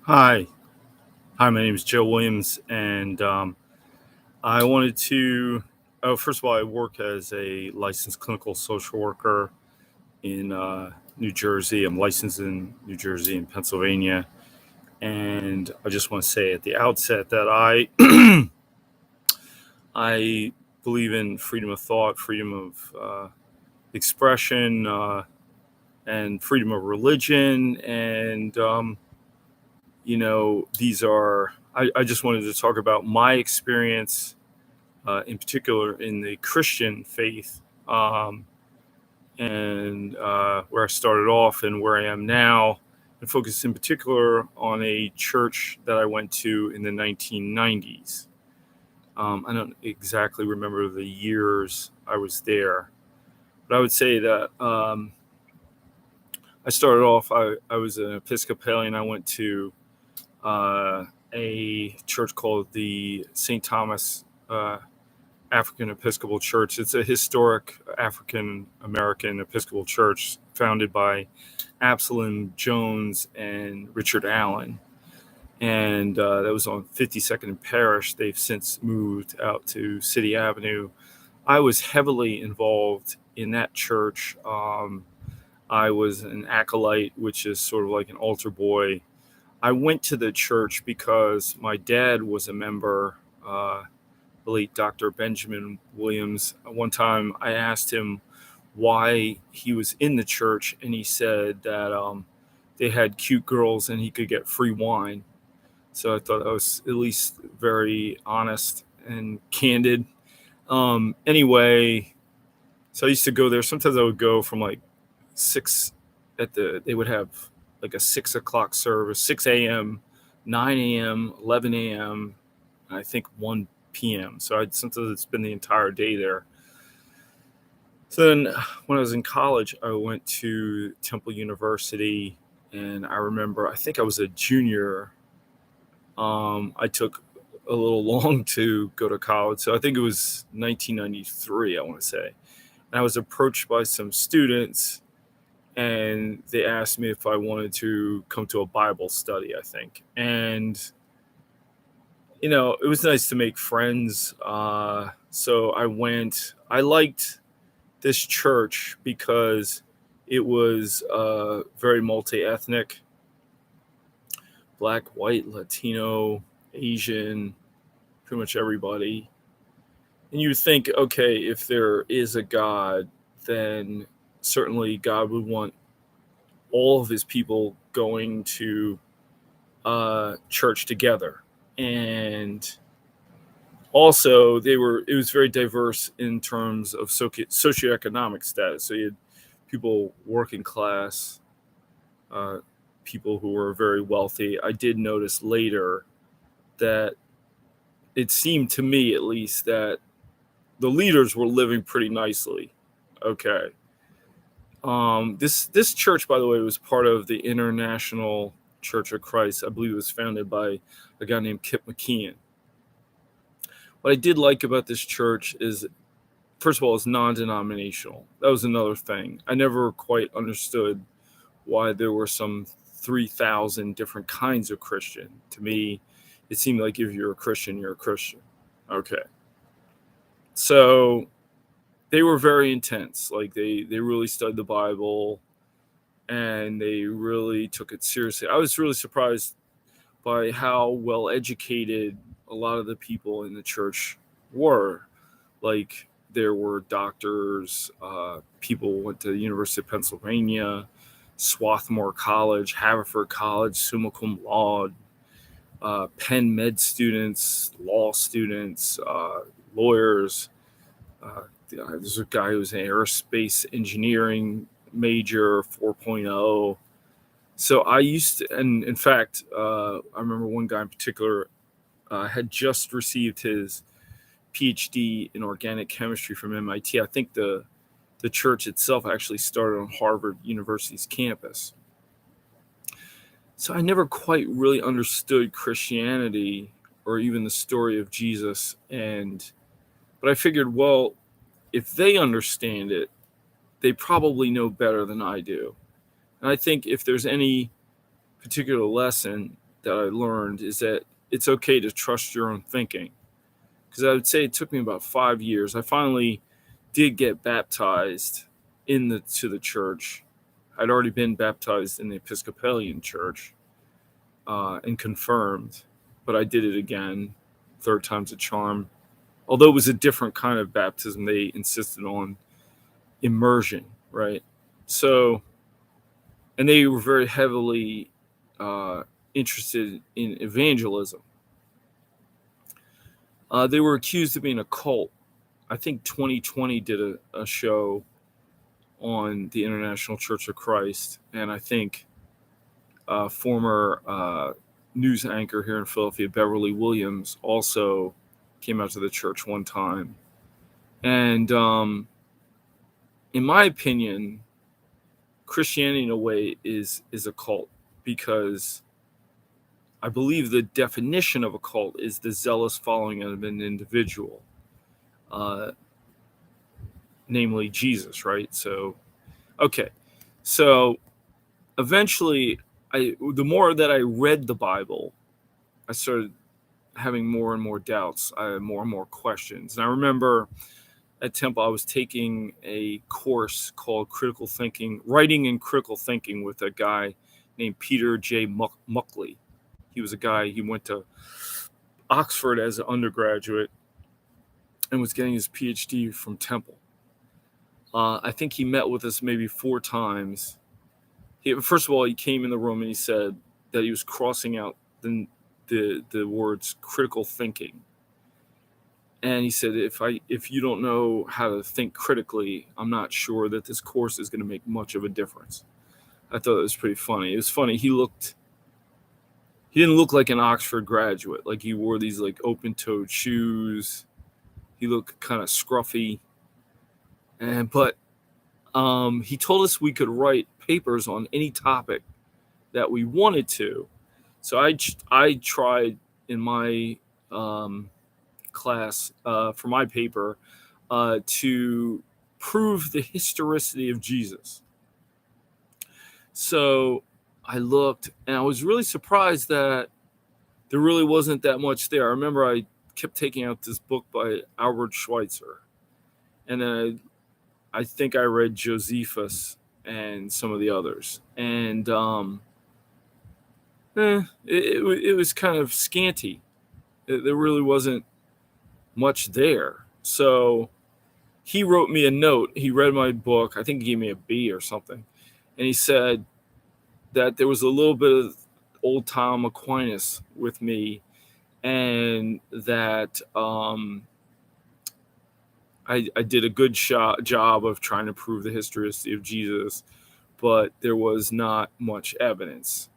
Hi. Hi, my name is Joe Williams, and I wanted to. Oh, first of all, I work as a licensed clinical social worker in New Jersey. I'm licensed in New Jersey and Pennsylvania. And I just want to say at the outset that I believe in freedom of thought, freedom of expression, and freedom of religion. And, these are. I just wanted to talk about my experience in particular in the Christian faith, and where I started off and where I am now, and focus in particular on a church that I went to in the 1990s. I don't exactly remember the years I was there, but I would say that I started off, I was an Episcopalian. I went to uh, a church called the St. Thomas African Episcopal Church. It's a historic African American Episcopal church founded by Absalom Jones and Richard Allen. And that was on 52nd and Parish. They've since moved out to City Avenue. I was heavily involved in that church. I was an acolyte, which is sort of like an altar boy. I went to the church because my dad was a member. The late Dr. Benjamin Williams. One time I asked him why he was in the church, and he said that they had cute girls and he could get free wine. So I thought that was at least very honest and candid. Anyway, so I used to go there. Sometimes I would go from like 6 they would have like a 6 o'clock service, 6 a.m., 9 a.m., 11 a.m., I think 1 p.m. So I'd sometimes spend the entire day there. So then when I was in college, I went to Temple University, and I remember, I think I was a junior. I took a little long to go to college. So I think it was 1993, I want to say. And I was approached by some students, and they asked me if I wanted to come to a Bible study, I think. And it was nice to make friends. So I went. I liked this church because it was very multi-ethnic: black, white, Latino, Asian, pretty much everybody. And you think, okay, if there is a God, then certainly God would want all of his people going to church together. And also it was very diverse in terms of socioeconomic status. So you had people working class, uh, people who were very wealthy. I did notice later that it seemed to me, at least, that the leaders were living pretty nicely. Okay. This church, by the way, was part of the International Church of Christ. I believe it was founded by a guy named Kip McKeon. What I did like about this church is, first of all, it's non-denominational. That was another thing. I never quite understood why there were some 3,000 different kinds of Christian. To me, it seemed like if you're a Christian, you're a Christian. Okay. So they were very intense. Like they really studied the Bible, and they really took it seriously. I was really surprised by how well educated a lot of the people in the church were. Like there were doctors, people went to the University of Pennsylvania, Swarthmore College, Haverford College, summa cum laude, Penn Med students, law students, lawyers. There's a guy who's an aerospace engineering major 4.0. So I used to, and in fact, I remember one guy in particular had just received his PhD in organic chemistry from MIT. I think the church itself actually started on Harvard University's campus. So I never quite really understood Christianity or even the story of Jesus, but I figured, well, if they understand it, they probably know better than I do. And I think if there's any particular lesson that I learned is that it's okay to trust your own thinking. Because I would say it took me about 5 years. I finally did get baptized to the church. I'd already been baptized in the Episcopalian church and confirmed, but I did it again. Third time's a charm. Although it was a different kind of baptism, they insisted on immersion, right? So, and they were very heavily interested in evangelism. They were accused of being a cult. I think 2020 did a show on the International Church of Christ, and I think former news anchor here in Philadelphia, Beverly Williams, also came out to the church one time. And in my opinion, Christianity in a way is a cult, because I believe the definition of a cult is the zealous following of an individual, namely Jesus, right? So, okay. So eventually, the more that I read the Bible, I started having more and more doubts. I had more and more questions. And I remember at Temple, I was taking a course called Critical Thinking, Writing and Critical Thinking, with a guy named Peter J. Muckley. He was a guy, he went to Oxford as an undergraduate and was getting his PhD from Temple. I think he met with us maybe 4 times. First of all, he came in the room and he said that he was crossing out the words critical thinking. And he said, if you don't know how to think critically, I'm not sure that this course is going to make much of a difference. I thought it was pretty funny. It was funny. He didn't look like an Oxford graduate. Like, he wore these like open-toed shoes. He looked kind of scruffy. But he told us we could write papers on any topic that we wanted to. So I tried in my class for my paper to prove the historicity of Jesus. So I looked, and I was really surprised that there really wasn't that much there. I remember I kept taking out this book by Albert Schweitzer, and then I think I read Josephus and some of the others, and it was kind of scanty. There really wasn't much there. So he wrote me a note. He read my book. I think he gave me a B or something. And he said that there was a little bit of old Tom Aquinas with me, and that I did a good job of trying to prove the historicity of Jesus, but there was not much evidence.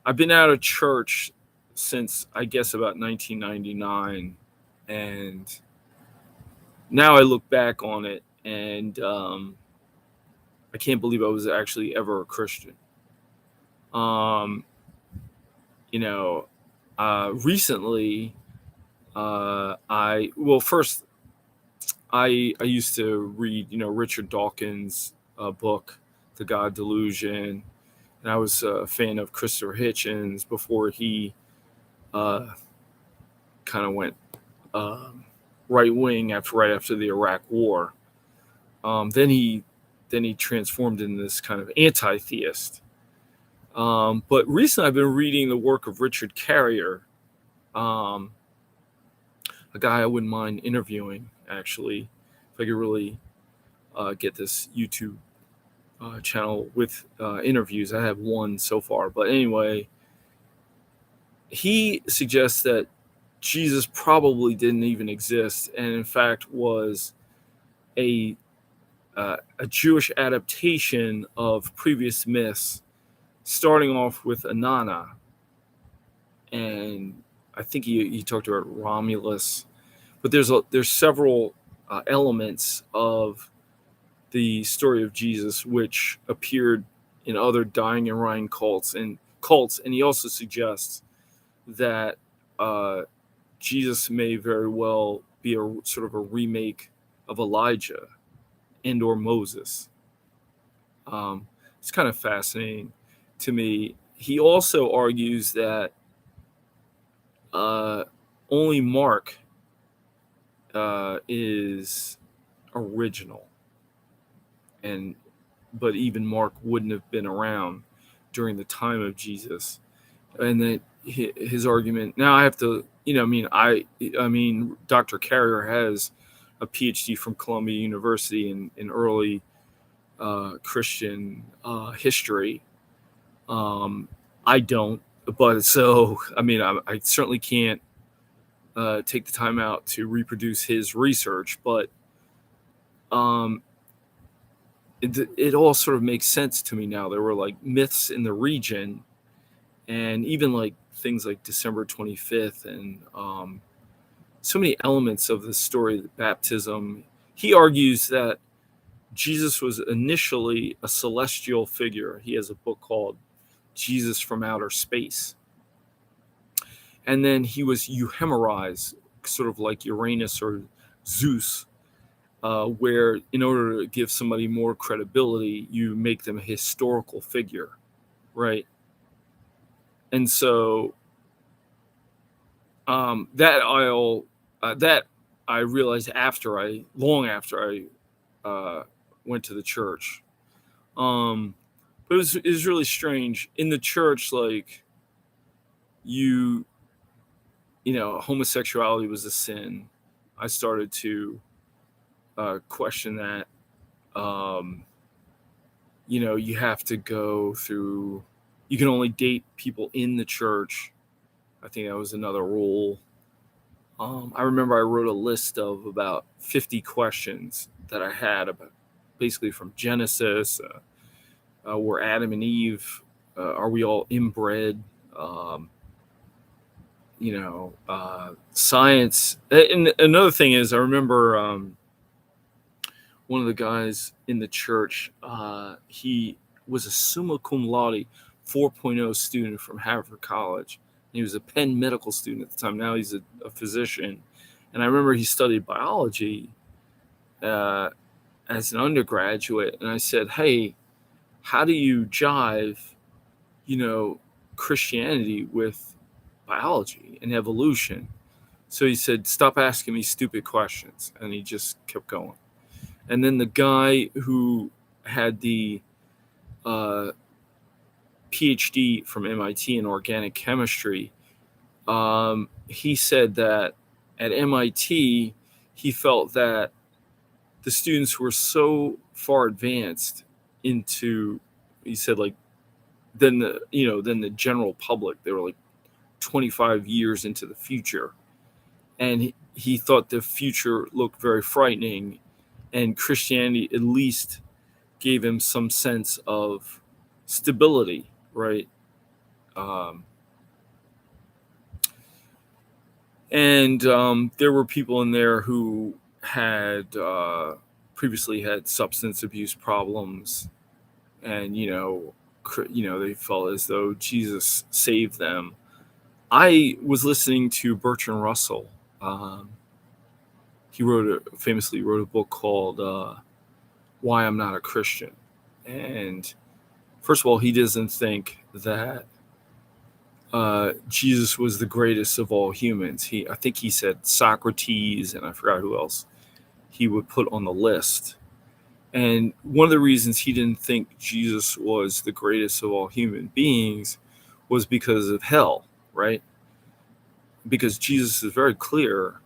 I've been out of church since, I guess, about 1999, and now I look back on it, and I can't believe I was actually ever a Christian. Recently, I used to read, Richard Dawkins' book, The God Delusion, and I was a fan of Christopher Hitchens before he kind of went right wing right after the Iraq War. Then he transformed into this kind of anti-theist. But recently, I've been reading the work of Richard Carrier, a guy I wouldn't mind interviewing, actually, if I could really get this YouTube channel with interviews. I have one so far, but anyway, he suggests that Jesus probably didn't even exist, and in fact was a Jewish adaptation of previous myths, starting off with Inanna, and I think he talked about Romulus, but there's several elements of the story of Jesus which appeared in other dying and rioting cults, and he also suggests that Jesus may very well be a sort of a remake of Elijah and or Moses. It's kind of fascinating to me. He also argues that only Mark is original, but even Mark wouldn't have been around during the time of Jesus. And that his argument. Now I have to, I mean, Dr. Carrier has a PhD from Columbia University in early Christian history. I don't, but so I mean, I certainly can't take the time out to reproduce his research, but it all sort of makes sense to me now. There were like myths in the region, and even like things like December 25th, and so many elements of the story of the baptism. He argues that Jesus was initially a celestial figure. He has a book called Jesus from Outer Space. And then he was euhemerized, sort of like Uranus or Zeus, where in order to give somebody more credibility, you make them a historical figure, right? And so that I realized long after I went to the church. But it was really strange in the church. Like homosexuality was a sin. I started to question that. You have to go through. You can only date people in the church. I think that was another rule. I remember I wrote a list of about 50 questions that I had about, basically from Genesis, were Adam and Eve, are we all inbred? Science. And another thing is, I remember one of the guys in the church, he was a summa cum laude 4.0 student from Harvard College. He was a Penn medical student at the time. Now he's a physician. And I remember he studied biology as an undergraduate. And I said, hey, how do you jive, Christianity with biology and evolution? So he said, stop asking me stupid questions. And he just kept going. And then the guy who had the PhD from MIT in organic chemistry, he said that at MIT, he felt that the students were so far advanced into, he said, like, than the general public. They were like 25 years into the future. And he thought the future looked very frightening, and Christianity at least gave him some sense of stability, right? And there were people in there who had previously had substance abuse problems, and they felt as though Jesus saved them. I was listening to Bertrand Russell. He famously wrote a book called Why I'm Not a Christian. And first of all, he doesn't think that Jesus was the greatest of all humans. I think he said Socrates, and I forgot who else he would put on the list. And one of the reasons he didn't think Jesus was the greatest of all human beings was because of hell, right? Because Jesus is very clear.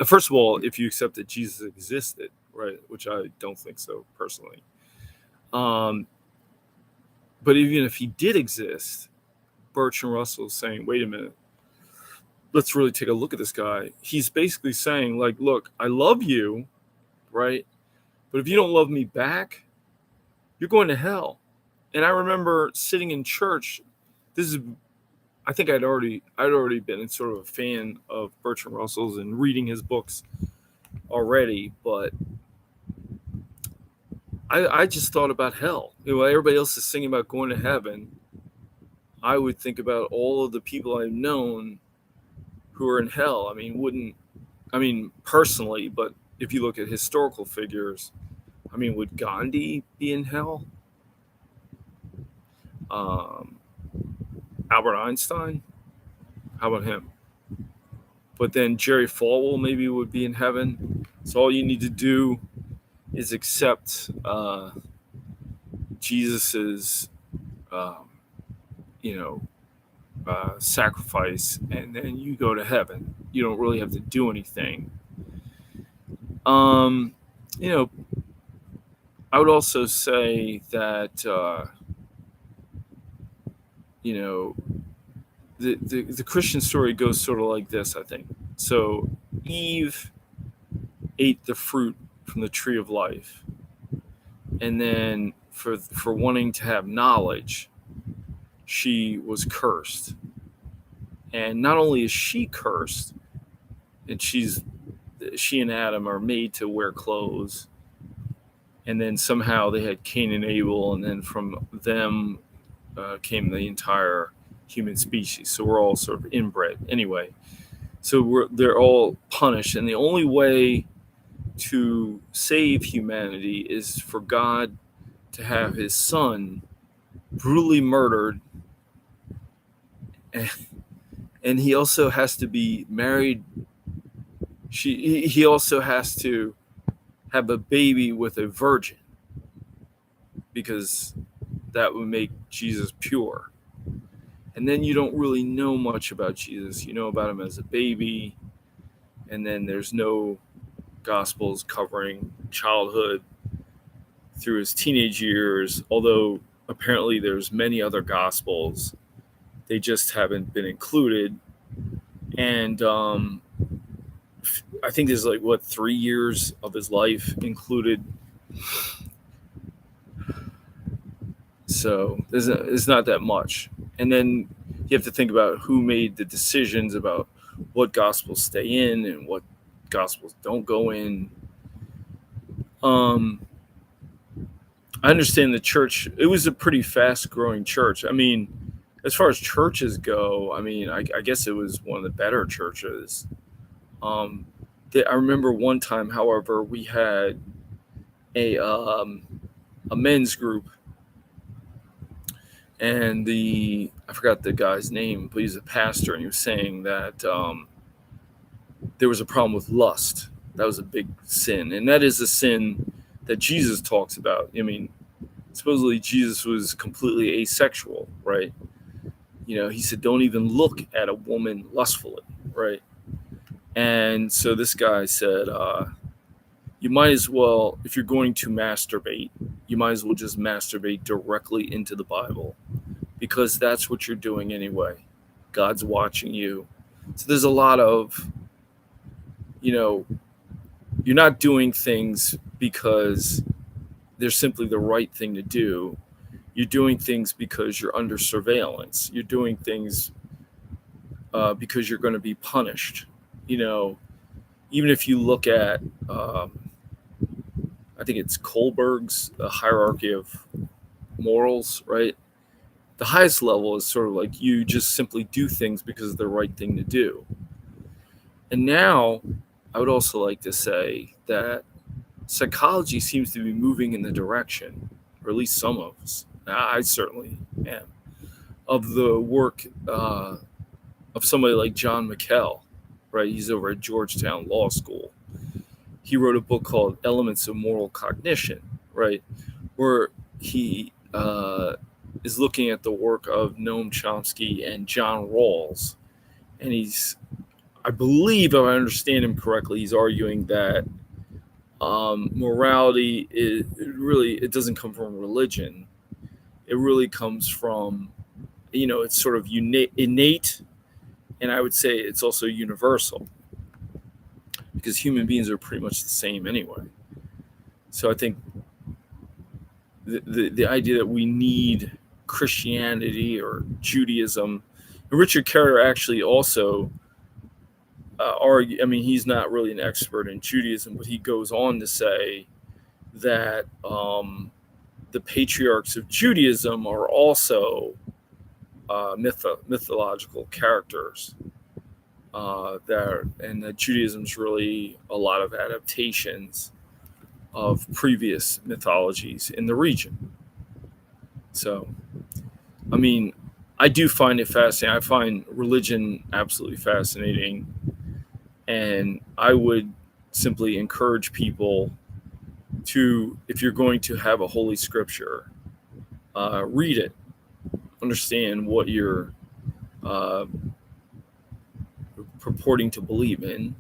First of all, if you accept that Jesus existed, right, which I don't think so personally. But even if he did exist, Bertrand Russell is saying, wait a minute, let's really take a look at this guy. He's basically saying, like, look, I love you, right? But if you don't love me back, you're going to hell. And I remember sitting in church. I think I'd already been sort of a fan of Bertrand Russell's and reading his books already, but I just thought about hell. Everybody else is singing about going to heaven. I would think about all of the people I've known who are in hell. Personally, but if you look at historical figures, would Gandhi be in hell? Albert Einstein? How about him? but then Jerry Falwell maybe would be in heaven. So all you need to do is accept Jesus's, um, you know, sacrifice, and then you go to heaven. You don't really have to do anything. Um, you know, I would also say that you know the Christian story goes sort of like this. I think so. Eve ate the fruit from the tree of life, and then for wanting to have knowledge, she was cursed. And not only is she cursed, and she and Adam are made to wear clothes, and then somehow they had Cain and Abel, and then from them came the entire human species. So we're all sort of inbred anyway. So they're all punished, and the only way to save humanity is for God to have His Son brutally murdered, and He also has to be married. He also has to have a baby with a virgin, because that would make Jesus pure. And then you don't really know much about Jesus. You know about him as a baby, and then there's no Gospels covering childhood through his teenage years, although apparently there's many other Gospels. They just haven't been included. And I think there's 3 years of his life included. So it's not that much. And then you have to think about who made the decisions about what Gospels stay in and what Gospels don't go in. I understand the church. It was a pretty fast-growing church. I mean, as far as churches go, I mean, I guess it was one of the better churches. I remember one time, however, we had a men's group, and I forgot the guy's name, but he's a pastor, and he was saying that there was a problem with lust. That was a big sin, and that is a sin that Jesus talks about. I mean, supposedly Jesus was completely asexual, right? He said, don't even look at a woman lustfully, right? And so this guy said, you might as well, if you're going to masturbate, you might as well just masturbate directly into the Bible, because that's what you're doing anyway. God's watching you. So there's a lot of, you're not doing things because they're simply the right thing to do. You're doing things because you're under surveillance. You're doing things because you're going to be punished. Even if you look at, I think it's Kohlberg's hierarchy of morals, right? The highest level is sort of like you just simply do things because it's the right thing to do. And now I would also like to say that psychology seems to be moving in the direction, or at least some of us, I certainly am, of the work of somebody like John McKell, right? He's over at Georgetown Law School. He wrote a book called Elements of Moral Cognition, right? Where he is looking at the work of Noam Chomsky and John Rawls. And I believe, if I understand him correctly, he's arguing that morality it doesn't come from religion. It really comes from, it's sort of innate, and I would say it's also universal, because human beings are pretty much the same anyway. So I think the idea that we need Christianity or Judaism, and Richard Carrier actually also argue. I mean, he's not really an expert in Judaism, but he goes on to say that the patriarchs of Judaism are also mythological characters. And that Judaism is really a lot of adaptations of previous mythologies in the region. So, I mean, I do find it fascinating. I find religion absolutely fascinating. And I would simply encourage people to, if you're going to have a holy scripture, read it, understand what you're uh, purporting to believe in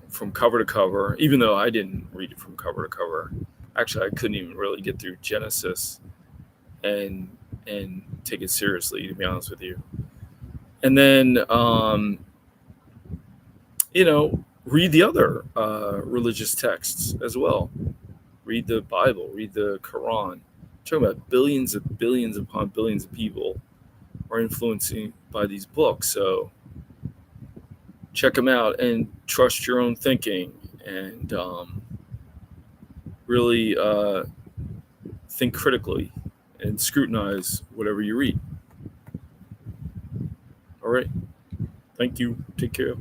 from cover to cover, even though I didn't read it from cover to cover. Actually, I couldn't even really get through Genesis and take it seriously, to be honest with you. And then, read the other religious texts as well. Read the Bible, read the Quran. I'm talking about billions upon billions of people are influencing by these books. So check them out and trust your own thinking, and really think critically and scrutinize whatever you read. All right. Thank you. Take care.